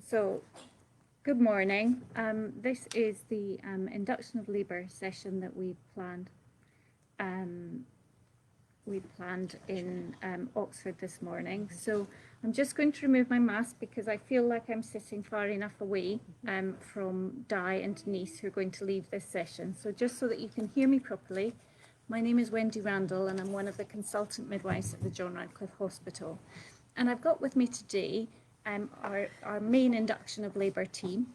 So, good morning. This is the induction of labour session that we planned. We planned in Oxford this morning. So I'm just going to remove my mask because I feel like I'm sitting far enough away from Di and Denise, who are going to leave this session. So just so that you can hear me properly, my name is Wendy Randall and I'm one of the consultant midwives at the John Radcliffe Hospital. And I've got with me today our main induction of labour team.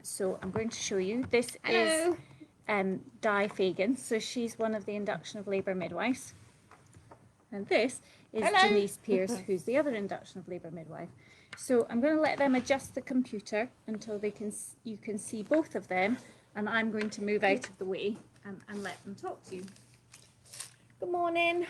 So I'm going to show you. This is Di Fagan. So she's one of the induction of labour midwives. And this is Denise Pierce, who's the other induction of labour midwife. So I'm going to let them adjust the computer until you can see both of them, and I'm going to move out of the way and let them talk to you. Good morning.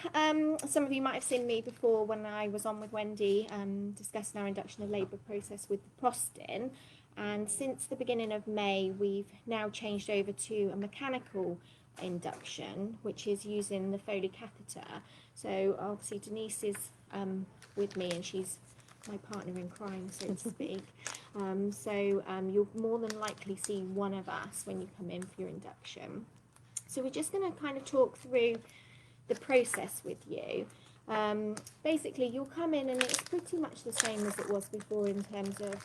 Some of you might have seen me before when I was on with Wendy discussing our induction of labour process with the prostin. And since the beginning of May, we've now changed over to a mechanical induction, which is using the Foley catheter. So obviously Denise is with me and she's my partner in crime, so to speak. You'll more than likely see one of us when you come in for your induction. So we're just going to kind of talk through the process with you. Basically, you'll come in and it's pretty much the same as it was before in terms of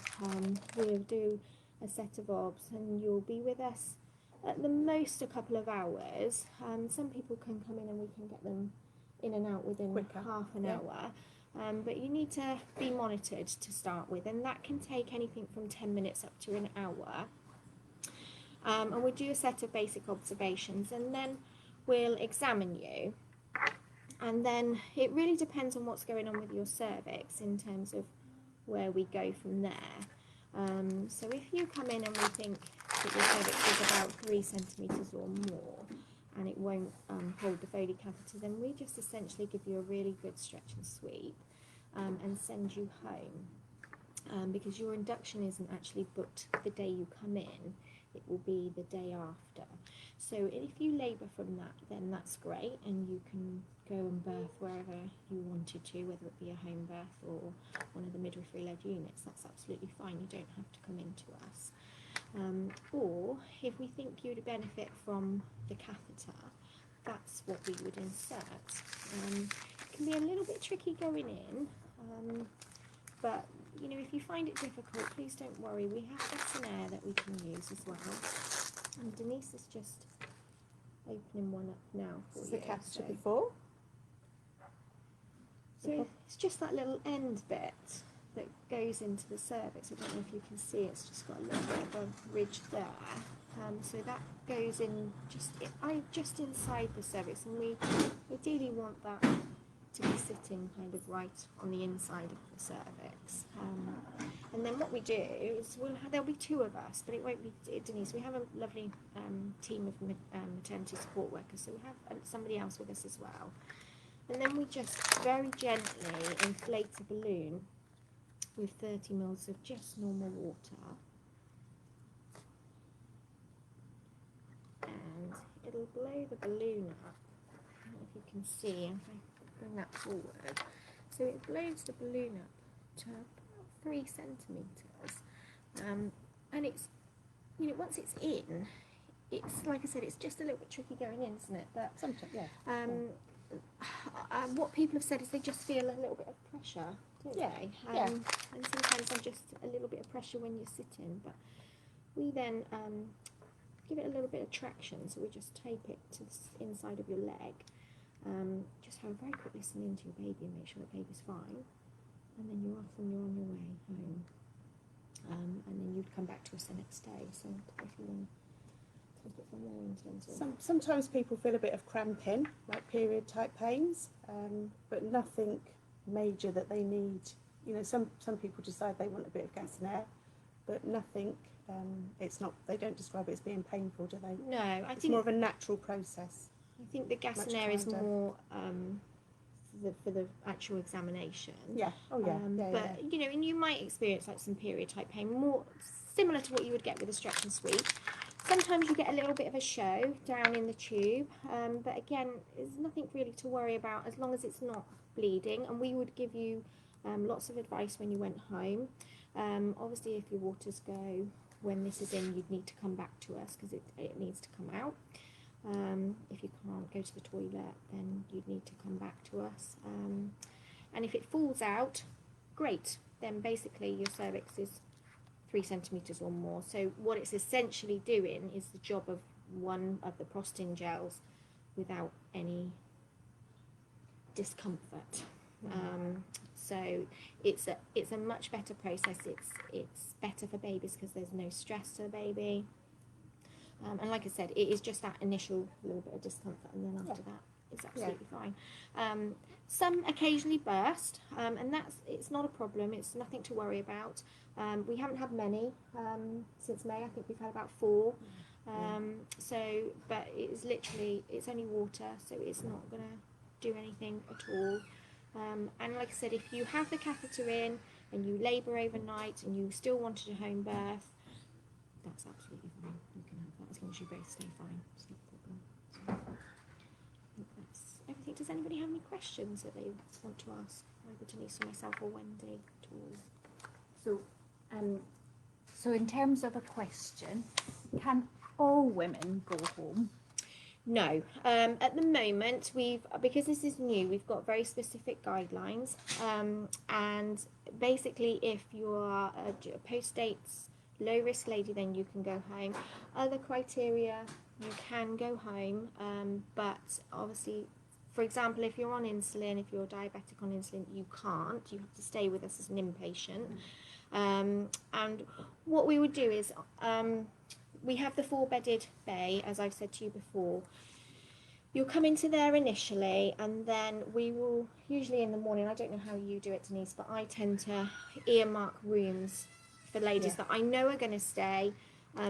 we'll do a set of obs and you'll be with us at the most a couple of hours. Some people can come in and we can get them in and out within half an hour. But you need to be monitored to start with, and that can take anything from 10 minutes up to an hour. And we do a set of basic observations and then we'll examine you. And then it really depends on what's going on with your cervix in terms of where we go from there. So if you come in and we think that your cervix is about 3 centimetres or more and it won't hold the Foley catheter, then we just essentially give you a really good stretch and sweep and send you home. Because your induction isn't actually booked the day you come in, it will be the day after. So if you labour from that, then that's great, and you can go and birth wherever you wanted to, whether it be a home birth or one of the midwifery-led units. That's absolutely fine. You don't have to come into us. Or if we think you'd benefit from the catheter, that's what we would insert. It can be a little bit tricky going in, but you know, if you find it difficult, please don't worry. We have gas and air that we can use as well. And Denise is just opening one up now for you. The catheter before? So it's just that little end bit that goes into the cervix. I don't know if you can see, it's just got a little bit of a ridge there. So that goes in just inside the cervix, and we ideally want that to be sitting kind of right on the inside of the cervix. And then what we do is there'll be 2 of us, but it won't be Denise. We have a lovely team of maternity support workers, so we have somebody else with us as well. And then we just very gently inflate a balloon with 30 mils of just normal water. And it'll blow the balloon up. I don't know if you can see, if I bring that forward. So it blows the balloon up to about 3 centimetres. And it's, you know, once it's in, it's, like I said, it's just a little bit tricky going in, isn't it? But sometimes, yeah. What people have said is they just feel a little bit of pressure, don't they? And sometimes there's just a little bit of pressure when you're sitting, but we then give it a little bit of traction, so we just tape it to the inside of your leg. Just have a very quick listen into your baby and make sure the baby's fine, and then you're off and you're on your way home. And then you'd come back to us the next day. So if you want to take it from there in terms of... Sometimes people feel a bit of cramping, like period type pains, but nothing major that they need. You know, some people decide they want a bit of gas and air, but nothing. It's not. They don't describe it as being painful, do they? No, I think it's more of a natural process. I think the gas and air is more for the actual examination. Yeah. Oh yeah. But you know, and you might experience like some period type pain, more similar to what you would get with a stretch and sweep. Sometimes you get a little bit of a show down in the tube, but again, there's nothing really to worry about as long as it's not bleeding. And we would give you Lots of advice when you went home. Obviously, if your waters go when this is in, you'd need to come back to us because it needs to come out. If you can't go to the toilet, then you'd need to come back to us. And if it falls out, great. Then basically your cervix is 3 centimetres or more. So what it's essentially doing is the job of one of the Prostin gels without any discomfort. So it's a much better process. It's better for babies because there's no stress to the baby. And like I said, it is just that initial little bit of discomfort, and then after that, it's absolutely fine. Some occasionally burst, and it's not a problem. It's nothing to worry about. We haven't had many since May. I think we've had about 4. But it's only water, so it's not going to do anything at all. And like I said, if you have the catheter in and you labour overnight and you still wanted a home birth, that's absolutely fine. You can have that as long as you both stay fine. It's not a problem. So I think that's everything. Does anybody have any questions that they want to ask either Denise or myself or Wendy at all? So in terms of a question, can all women go home? No. At the moment, because this is new, we've got very specific guidelines. And basically, if you are a post-dates low-risk lady, then you can go home. Other criteria, you can go home, but obviously, for example, if you're on insulin, if you're diabetic on insulin, you can't. You have to stay with us as an inpatient. And what we would do is, we have the 4-bedded bay, as I've said to you before. You'll come into there initially, and then we will, usually in the morning, I don't know how you do it, Denise, but I tend to earmark rooms for ladies that I know are going to stay,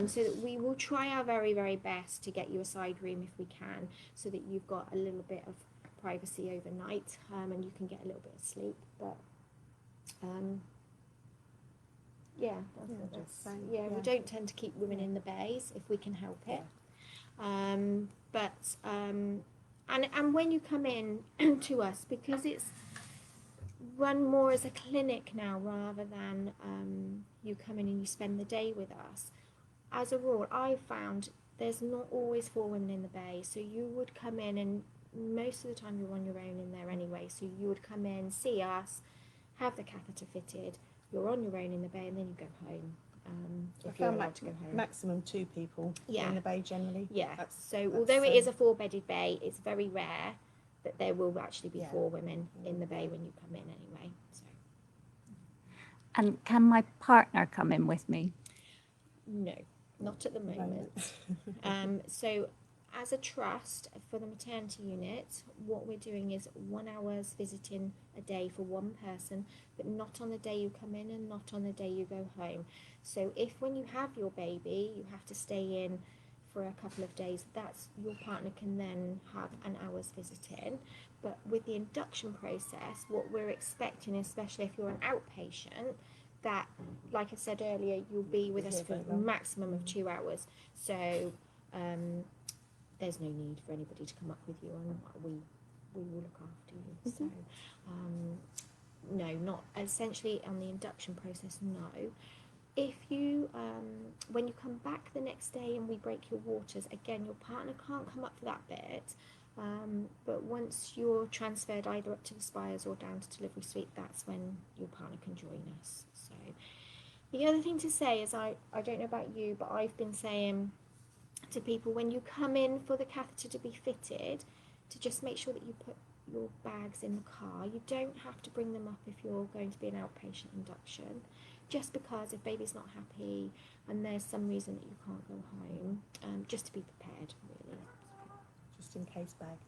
so that we will try our very, very best to get you a side room if we can, so that you've got a little bit of privacy overnight, and you can get a little bit of sleep. But we don't tend to keep women in the bays if we can help it. And when you come in to us, because it's run more as a clinic now rather than you come in and you spend the day with us, as a rule, I've found there's not always 4 women in the bay, so you would come in, and most of the time you're on your own in there anyway, so you would come in, see us, have the catheter fitted, you're on your own in the bay, and then you go home. If you're allowed to go home. Maximum 2 people in the bay generally. Although it is a 4-bedded bay, it's very rare that there will actually be 4 women in the bay when you come in anyway. So. And can my partner come in with me? No, not at the moment. So as a trust for the maternity unit, what we're doing is 1 hour's visiting a day for one person, but not on the day you come in and not on the day you go home. So if when you have your baby, you have to stay in for a couple of days, that's your partner can then have an hour's visiting. But with the induction process, what we're expecting, especially if you're an outpatient, that, like I said earlier, you'll be with us for a maximum of 2 hours. So there's no need for anybody to come up with you, and we will look after you. So no, not essentially on the induction process, no. If you, when you come back the next day and we break your waters, again, your partner can't come up for that bit, but once you're transferred either up to the spires or down to delivery suite, that's when your partner can join us. So the other thing to say is, I don't know about you, but I've been saying to people, when you come in for the catheter to be fitted, to just make sure that you put your bags in the car. You don't have to bring them up if you're going to be an outpatient induction, just because if baby's not happy and there's some reason that you can't go home, just to be prepared, really. Just in case bag.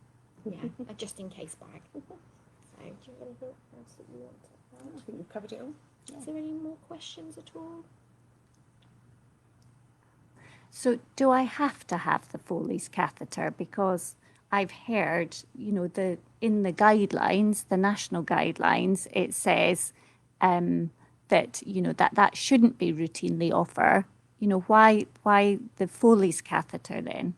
Yeah, a just in case bag. So, do you have anything else that you want to add? I think we've covered it all. Is there any more questions at all? So do I have to have the Foley's catheter? Because I've heard, in the guidelines, the national guidelines, it says that that shouldn't be routinely offered. Why the Foley's catheter then?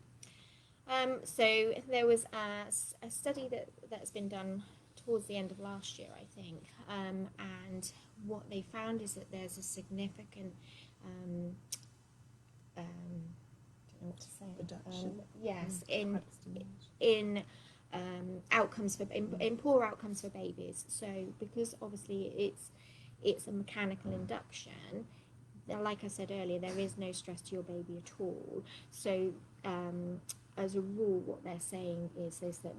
So there was a study that's been done towards the end of last year, I think. And what they found is that there's a significant, I don't know what to say. Reduction. Yes, in outcomes for in poor outcomes for babies. So because obviously it's a mechanical induction, like I said earlier, there is no stress to your baby at all. So as a rule, what they're saying is that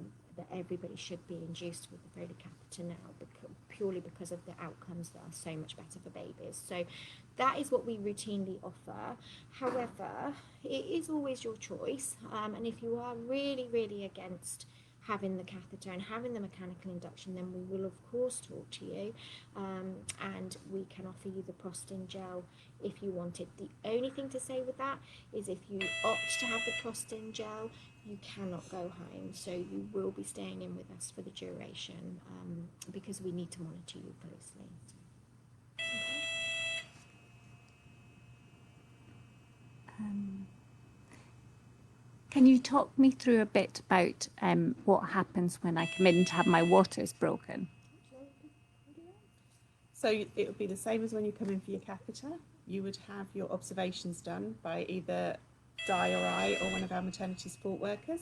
everybody should be induced with the Foley catheter now, purely because of the outcomes that are so much better for babies. So that is what we routinely offer. However, it is always your choice, and if you are really, really against having the catheter and having the mechanical induction, then we will of course talk to you, and we can offer you the Prostin gel if you want it. The only thing to say with that is if you opt to have the Prostin gel, you cannot go home, so you will be staying in with us for the duration, because we need to monitor you closely. Can you talk me through a bit about what happens when I come in to have my waters broken? So it would be the same as when you come in for your catheter. You would have your observations done by either Di or I or one of our maternity support workers.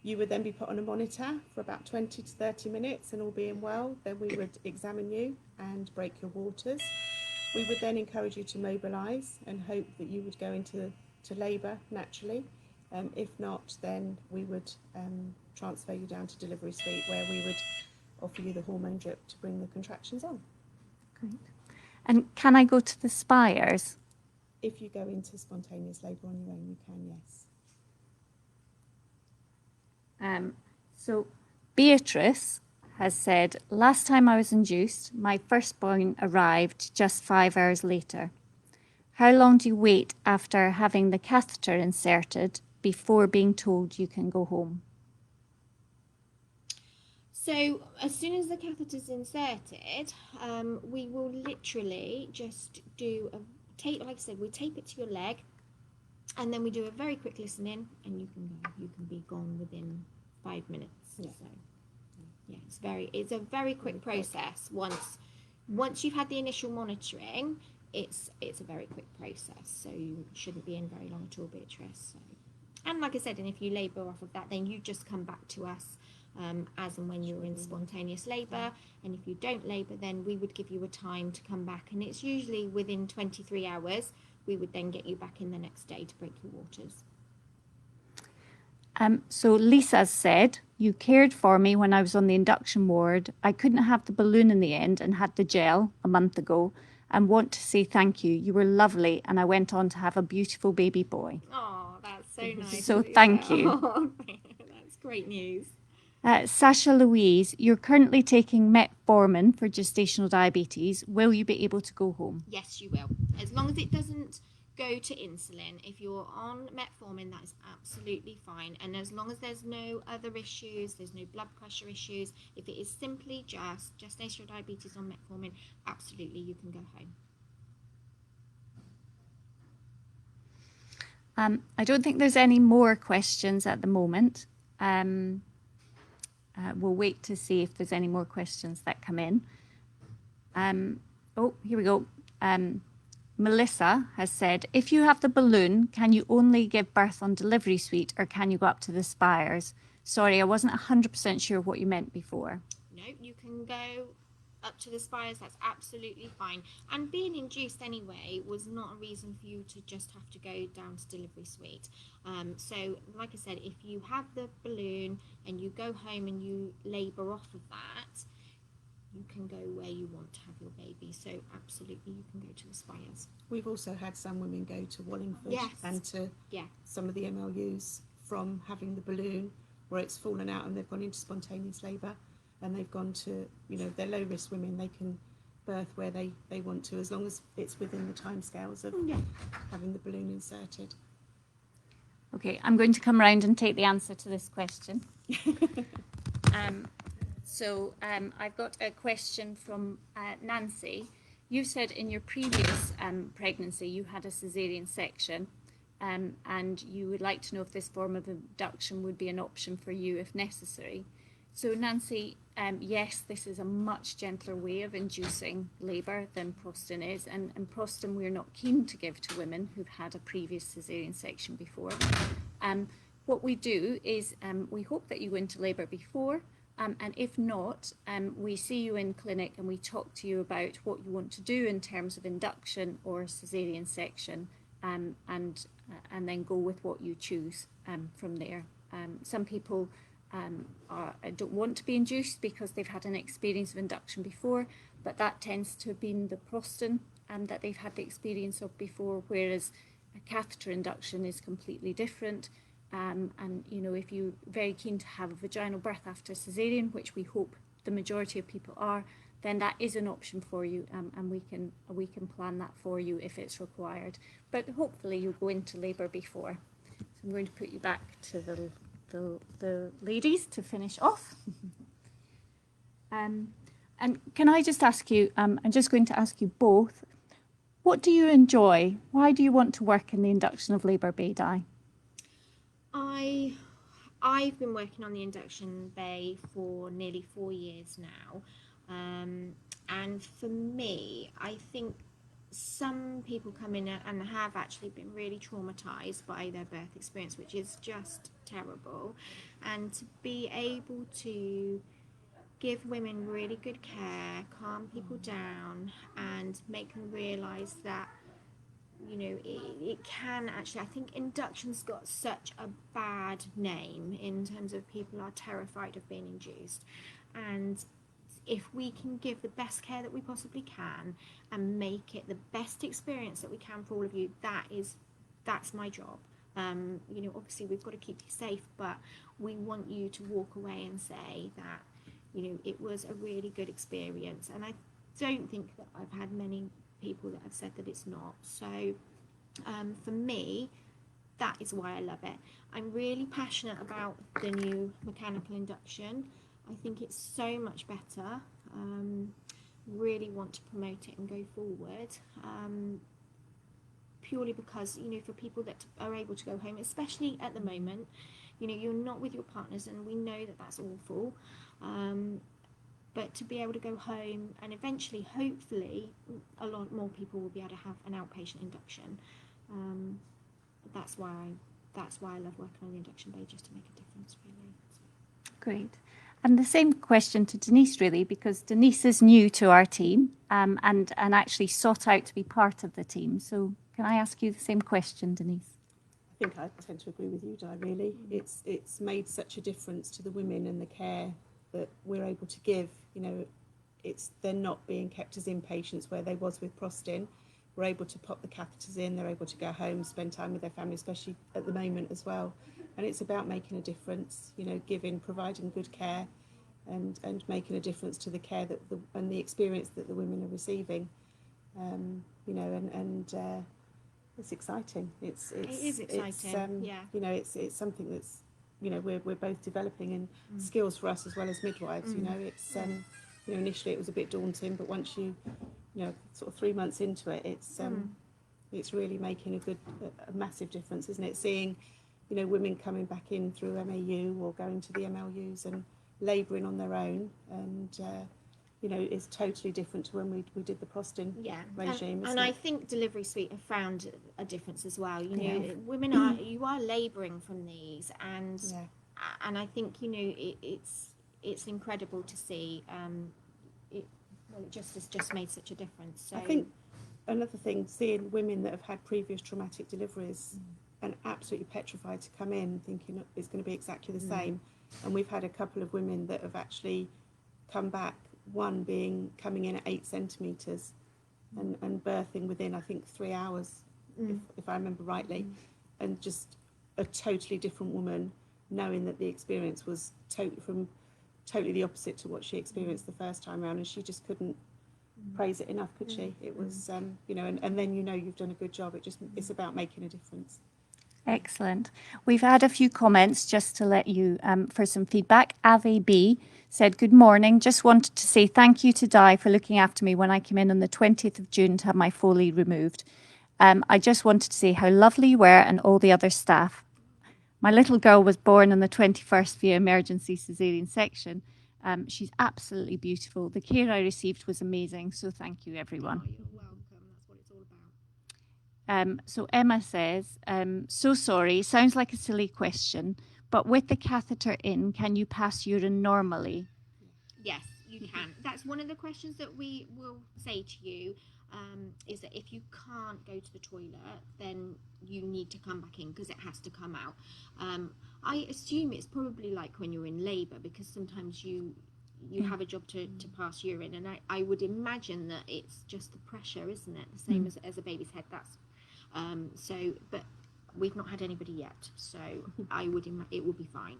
You would then be put on a monitor for about 20 to 30 minutes, and all being well, then we would examine you and break your waters. We would then encourage you to mobilise and hope that you would go into labour naturally. If not, then we would transfer you down to delivery suite, where we would offer you the hormone drip to bring the contractions on. Great. And can I go to the spires? If you go into spontaneous labour on your own, you can, yes. So Beatrice has said, last time I was induced, my firstborn arrived just 5 hours later. How long do you wait after having the catheter inserted before being told you can go home? So as soon as the catheter is inserted, we will literally just do like I said, we tape it to your leg, and then we do a very quick listening, and you can be gone within 5 minutes. Yeah. So yeah, it's a very quick process. Once you've had the initial monitoring, it's a very quick process. So you shouldn't be in very long at all, Beatrice. So, and like I said, and if you labour off of that, then you just come back to us as and when you're in spontaneous labour. And if you don't labour, then we would give you a time to come back, and it's usually within 23 hours. We would then get you back in the next day to break your waters. So Lisa said, you cared for me when I was on the induction ward. I couldn't have the balloon in the end and had the gel a month ago, and want to say thank you. You were lovely, and I went on to have a beautiful baby boy. Oh, that's so nice. So thank you. That's great news. Sasha Louise, you're currently taking metformin for gestational diabetes. Will you be able to go home? Yes, you will. As long as it doesn't go to insulin. If you're on metformin, that is absolutely fine. And as long as there's no other issues, there's no blood pressure issues, if it is simply just gestational diabetes on metformin, absolutely you can go home. I don't think there's any more questions at the moment. We'll wait to see if there's any more questions that come in. Oh, here we go. Melissa has said, if you have the balloon, can you only give birth on delivery suite, or can you go up to the spires? Sorry, I wasn't 100% sure what you meant before. No, you can go up to the spires. That's absolutely fine. And being induced anyway was not a reason for you to just have to go down to delivery suite. So like I said, if you have the balloon and you go home and you labour off of that, you can go where you want to have your baby. So absolutely you can go to the spires. We've also had some women go to Wallingford and to some of the MLUs from having the balloon where it's fallen out and they've gone into spontaneous labour, and they've gone to, they're low risk women, they can birth where they want to, as long as it's within the timescales of having the balloon inserted. Okay, I'm going to come around and take the answer to this question. So I've got a question from Nancy. You said in your previous pregnancy you had a caesarean section, and you would like to know if this form of induction would be an option for you if necessary. So Nancy, yes, this is a much gentler way of inducing labour than Prostin is, and Prostin we're not keen to give to women who've had a previous caesarean section before. What we do is we hope that you go into labour before, and if not, we see you in clinic and we talk to you about what you want to do in terms of induction or caesarean section, and then go with what you choose from there. Some people don't want to be induced because they've had an experience of induction before, but that tends to have been the Prostin that they've had the experience of before, whereas a catheter induction is completely different. And you know, if you're very keen to have a vaginal birth after caesarean, which we hope the majority of people are, then that is an option for you, and we can plan that for you if it's required. But hopefully you'll go into labour before. So I'm going to put you back to the ladies to finish off. And can I just ask you, I'm just going to ask you both, what do you enjoy? Why do you want to work in the induction of labour bay, Di? I've been working on the induction bay for nearly 4 years now, and for me, I think some people come in and have actually been really traumatized by their birth experience, which is just terrible, and to be able to give women really good care, calm people down, and make them realize that, you know, it can actually, I think induction's got such a bad name in terms of people are terrified of being induced, and if we can give the best care that we possibly can and make it the best experience that we can for all of you, that's my job. You know, obviously we've got to keep you safe, but we want you to walk away and say that, you know, it was a really good experience. And I don't think that I've had many people that have said that it's not. So for me, that is why I love it. I'm really passionate about the new mechanical induction. I think it's so much better. Really want to promote it and go forward, purely because, you know, for people that are able to go home, especially at the moment, you know, you're not with your partners, and we know that that's awful, but to be able to go home, and eventually, hopefully, a lot more people will be able to have an outpatient induction. That's why I love working on the induction bay, just to make a difference, really. Great. And the same question to Denise, really, because Denise is new to our team, and actually sought out to be part of the team. So can I ask you the same question, Denise? I think I tend to agree with you, Di, really. It's made such a difference to the women and the care that we're able to give. You know, they're not being kept as inpatients where they was with Prostin. We're able to pop the catheters in, they're able to go home, spend time with their family, especially at the moment as well. And it's about making a difference, you know, providing good care and making a difference to the care that and the experience that the women are receiving. You know, and it's exciting. It is exciting. Yeah. You know, it's something that's, you know, we're both developing, and skills for us as well as midwives. You know, it's you know, initially it was a bit daunting, but once you know, sort of 3 months into it, it's really making a massive difference, isn't it? Seeing, you know, women coming back in through MAU or going to the MLUs and labouring on their own, and you know, it's totally different to when we did the Prostin regime. And I think Delivery Suite have found a difference as well. You know, women are labouring from these, and I think, you know, it's incredible to see. It just made such a difference. So I think another thing, seeing women that have had previous traumatic deliveries and absolutely petrified to come in, thinking it's going to be exactly the same. And we've had a couple of women that have actually come back, one coming in at 8 centimetres and birthing within, I think, 3 hours, if I remember rightly, and just a totally different woman, knowing that the experience was totally the opposite to what she experienced the first time around, and she just couldn't praise it enough, could she? It was, you know, and then, you know, you've done a good job. It's about making a difference. Excellent. We've had a few comments just to let you for some feedback. Ave B said, good morning. Just wanted to say thank you to Di for looking after me when I came in on the 20th of June to have my Foley removed. I just wanted to say how lovely you were and all the other staff. My little girl was born on the 21st via emergency caesarean section, She's absolutely beautiful. The care I received was amazing, so thank you, everyone. Oh, you're welcome. That's what it's all about. So Emma says, so sorry, sounds like a silly question, but with the catheter in, can you pass urine normally? Yes, you can. That's one of the questions that we will say to you, is that if you can't go to the toilet, then you need to come back in because it has to come out. I assume it's probably like when you're in labour, because sometimes you have a job to pass urine, and I would imagine that it's just the pressure, isn't it? The same as a baby's head. That's but we've not had anybody yet, so I would it will be fine.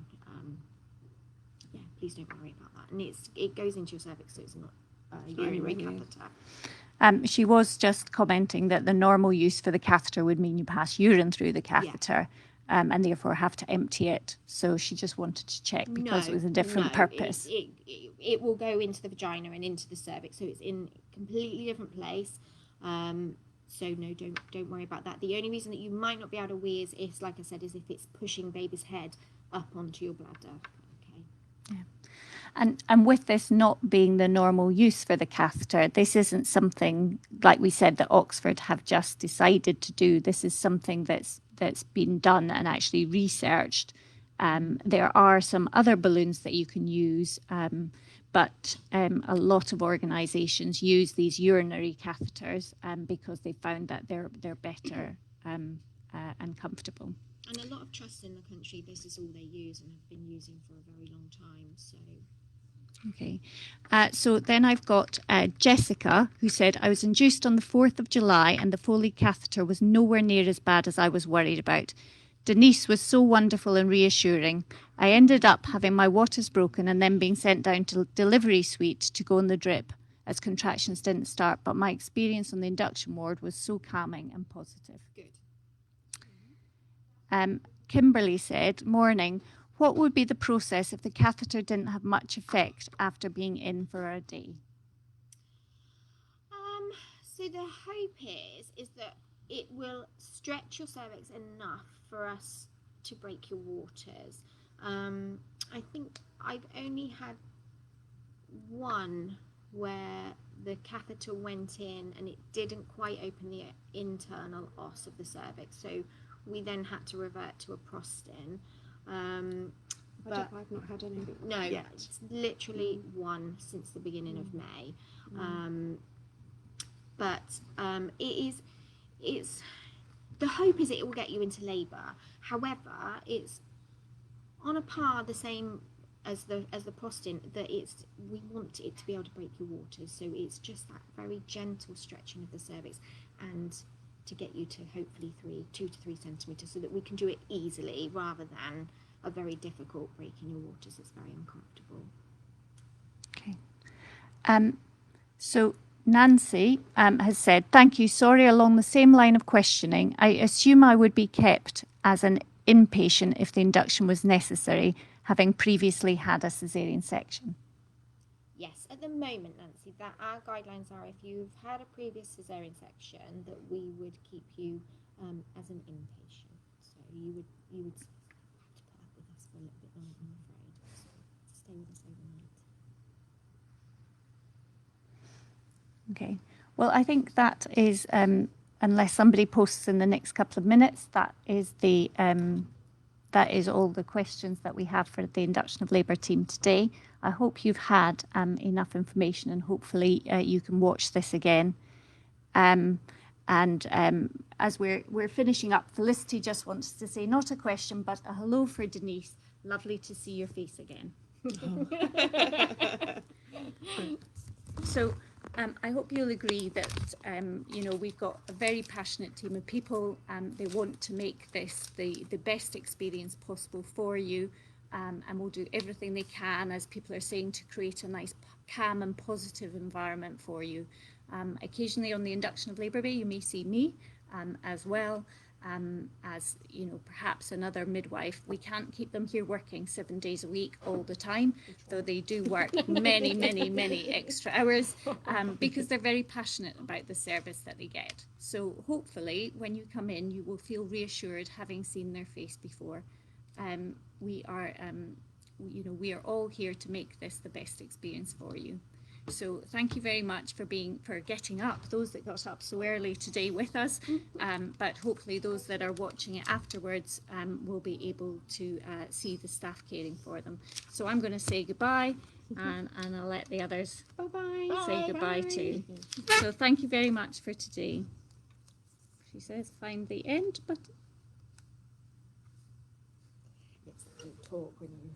Yeah, please don't worry about that. And it goes into your cervix, so it's not a urinary catheter. She was just commenting that the normal use for the catheter would mean you pass urine through the catheter, and therefore have to empty it. So she just wanted to check because it was a different purpose. It will go into the vagina and into the cervix, so it's in a completely different place. So no, don't worry about that. The only reason that you might not be able to wee is like I said, is if it's pushing baby's head up onto your bladder. And with this not being the normal use for the catheter, this isn't something, like we said, that Oxford have just decided to do. This is something that's been done and actually researched. There are some other balloons that you can use, but a lot of organisations use these urinary catheters because they found that they're better and comfortable. And a lot of trusts in the country, this is all they use and have been using for a very long time. So. Okay, so then I've got Jessica, who said, I was induced on the 4th of July and the Foley catheter was nowhere near as bad as I was worried about. Denise was so wonderful and reassuring. I ended up having my waters broken and then being sent down to delivery suite to go on the drip as contractions didn't start, but my experience on the induction ward was so calming and positive. Good. Kimberly said, morning, what would be the process if the catheter didn't have much effect after being in for a day? So the hope is that it will stretch your cervix enough for us to break your waters. I think I've only had one where the catheter went in and it didn't quite open the internal os of the cervix, so we then had to revert to a prostin. But I've not had any. No, yet. It's literally one since the beginning of May. It's the hope is it will get you into labour. However, it's on a par the same as the prostin, that we want it to be able to break your waters. So it's just that very gentle stretching of the cervix and to get you to hopefully 2 to 3 centimetres, so that we can do it easily rather than a very difficult breaking your waters. It's very uncomfortable. Okay. So Nancy has said, thank you. Sorry, along the same line of questioning, I assume I would be kept as an inpatient if the induction was necessary, having previously had a caesarean section. Yes, at the moment, Nancy, that our guidelines are if you've had a previous caesarean section, that we would keep you as an inpatient. So you would have to put up with us for a little bit longer, I'm afraid. So stay with us overnight. Okay. Well, I think that is, unless somebody posts in the next couple of minutes, that is all the questions that we have for the Induction of Labour team today. I hope you've had enough information, and hopefully you can watch this again. As we're finishing up, Felicity just wants to say, not a question, but a hello for Denise. Lovely to see your face again. So I hope you'll agree that, we've got a very passionate team of people. They want to make this the best experience possible for you. And we'll do everything they can, as people are saying, to create a nice, calm and positive environment for you. Occasionally on the Induction of Labour Day, you may see me as well. As perhaps another midwife. We can't keep them here working 7 days a week all the time, though they do work many extra hours because they're very passionate about the service that they get. So hopefully when you come in, you will feel reassured having seen their face before. you know, we are all here to make this the best experience for you. So thank you very much for getting up, those that got up so early today with us, but hopefully those that are watching it afterwards will be able to see the staff caring for them. So I'm going to say goodbye, and I'll let the others say goodbye too. So thank you very much for today. She says find the end button. Yes, don't talk when you